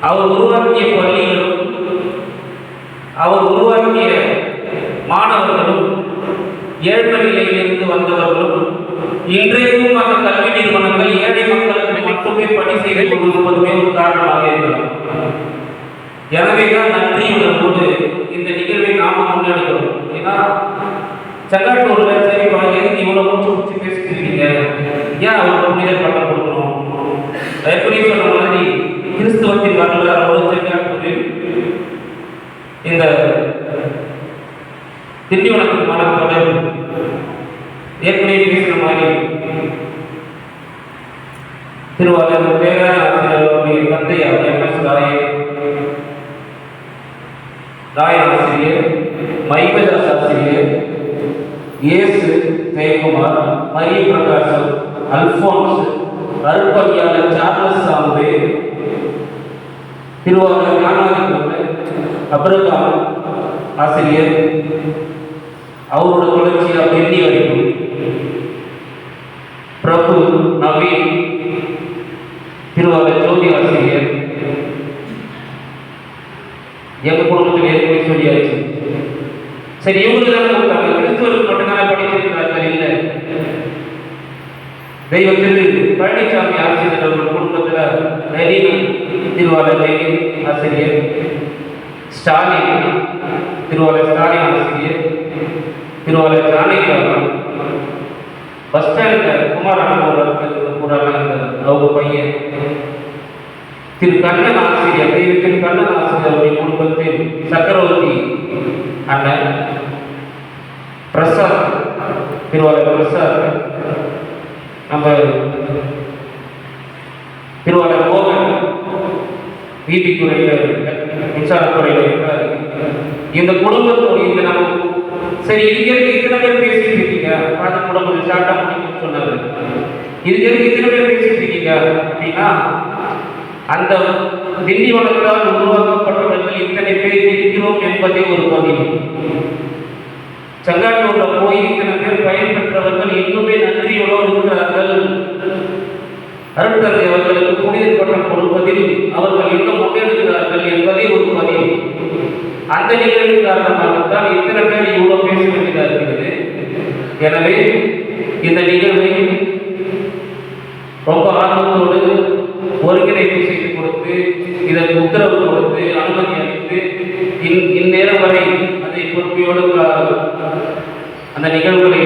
அவர் உருவாக்கிய பள்ளிகளும் அவர் உருவாக்கிய மாணவர்களும் ஏழ்மை நிலையிலிருந்து வந்தவர்களும் இன்றைக்கும் அந்த கல்வி நிறுவனங்கள் ஏழை மக்களுக்கு மட்டுமே பணி செய்து கொண்டிருப்பதுமே ஒரு காரணமாக இருக்கலாம். எனவேதான் நன்றியுடன் இந்த நிகழ்வை நாம முன்னெடுக்கிறோம். ஏன்னா செங்காட்டூர்ல சரி எதுக்கு இவ்வளவு மூச்சு பேசிட்டு இருக்கீங்க, ஏன் அவருக்கு புனிதர் பட்டம் கொடுக்கணும்? எப்படி சொன்ன மாதிரி கிறிஸ்துவத்தின் வரலாறு செங்காட்டூரில் இந்த திண்டிவனத்துக்கு மனப்படல் ஏற்கனவே பேசின மாதிரி திருவாரூர் பேராசிரியருடைய தந்தையார் MS ராயன் மைபதாஸ் ஆசிரியர், இயேசு ஜெயக்குமார், மரிய பிரகாசம், அல்போன்ஸ், அருட்பணியாளர் சார்லஸ் சாம்பே, திருவாரூர் ஞானாதிபதி அப்ரகாம் ஆசிரியர், அவரோட தொடர்ச்சியாக பெண்ணி வரைக்கும் பிரபு நவீன், திருவாரூர் ஜோதி ஆசிரியர், எங்க குடும்பத்தில் ஏற்கனவே சொல்லியாச்சு. சரி, இவங்களுக்கு தான் கொடுத்தாங்க. கிறிஸ்துவருக்கு மட்டும்தான் படித்திருக்கிறார்கள் இல்லை. தெய்வத்திற்கு பழனிசாமி ஆசிரியர் அவர்கள் குடும்பத்தில் திருவாரூர் ஆசிரியர், ஸ்டாலின் திருவாரூர் ஸ்டாலின் ஆசிரியர், திருவாரூர் ஜானகி அவர்கள், பஸ் ஸ்டாண்டில் குமாரன் அவங்க பையன், திரு கண்ணன் ஆசிரியர், திரு கண்ணன் ஆசிரியர் அவருடைய குடும்பத்தில் சக்கரவர்த்தி அண்ணன், பிரசாத் திருவாரூர் பிரசாத், நம்ம திருவாரூர் மோகன் வீதி துறையில் மின்சாரத்துறையில் இருக்கிறார். இந்த குடும்பத்தோடு இந்த நம்ம சரி இதுக்கு இத்தனை பேர் பேசிட்டு இருக்கீங்க, அந்த குடும்பம் ஷார்ட்டா முடிக்கணும்னு சொன்னாரு. இதுக்கு இத்தனை பேர் பேசிட்டு இருக்கீங்க அப்படின்னா அந்த திண்டிவனத்தால் உருவாக்கப்பட்டவர்கள் இத்தனை பேர் இருக்கிறோம் என்பதே ஒரு பதிவு. செங்காட்டூர்ல போய் இத்தனை பேர் பயன்பெற்றவர்கள் இன்னுமே நன்றியோடு இருக்கிறார்கள். அருட்தந்தை அவர்களுக்கு புனிதர் பட்டம் கொடுப்பதில் அவர்கள் இன்னும் முன்னெடுக்கிறார்கள் என்பதே ஒரு பதிவு. அந்த நிகழ்வின் காரணமாகத்தான் இத்தனை பேர் இவ்வளவு பேச வேண்டியதாக இருக்கிறது. எனவே இந்த நிகழ்வை ரொம்ப ஆர்வத்தோடு ஒருங்கிணைப்பு செய்து கொடுத்து இதற்கு உத்தரவு கொடுத்து அனுமதி அளித்து இந்நேரம் வரை அதை பொறுமையோடு அந்த நிகழ்வுகளை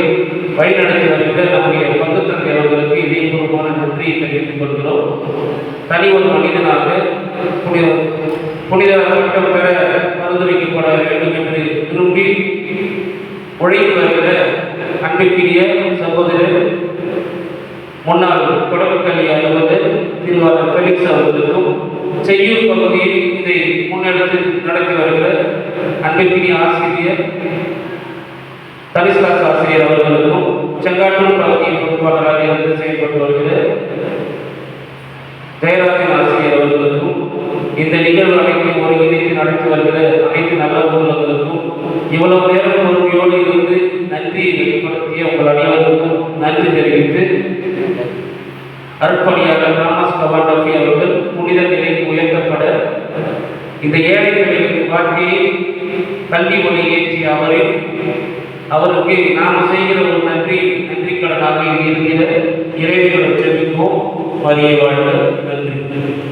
வழிநடத்தி வருகிற நம்முடைய பங்கு தந்தை அவர்களுக்கு இதயபூர்வமான நன்றியை தெரிவித்துக் கொள்கிறோம். தனி ஒரு மனிதனாக புனித பட்டம் பெற பரிந்துரைக்கப்பட வேண்டும் என்று விரும்பி உழைத்து வருகிற அன்பிற்குரிய சகோதரர் முன்னாள் தொடக்க கல்வி அலுவலர் திருவாரூர் ஃபெலிக்ஸ் அவர்களுக்கும், செய்யூர் பகுதியில் இதை முன்னெடுத்து நடத்தி வருகிற அன்பிற்குரிய ஆசிரியர் தனிஸ்தாஸ் ஆசிரியர் அவர்களுக்கும், செங்காட்டூர் பகுதியின் பொறுப்பாளராக இருந்து செயல்பட்டு வருகிற ஜெயராஜன் ஆசிரியர் அவர்களுக்கும், இந்த நிகழ்வு அனைத்தையும் ஒருங்கிணைத்து நடத்தி வருகிற அனைத்து நல்ல உள்ளவர்களுக்கும், இவ்வளவு நேரம் பொறுமையோடு இருந்து நன்றியை வெளிப்படுத்திய உங்கள் அனைவருக்கும் நன்றி தெரிவித்து, அருட்பணியாளர் தாமஸ் கவாண்டபி அவர்கள் புனித நிலைக்கு உயர்த்தப்பட இந்த ஏழைகளின் வாழ்க்கையை கல்வி மொழி ஏற்றிய அவருக்கு நாம் செய்கிற ஒரு நன்றி கடனாக இருக்கிற இறைவனை செலுத்துவோம். மரியை வாழ்க. நன்றி.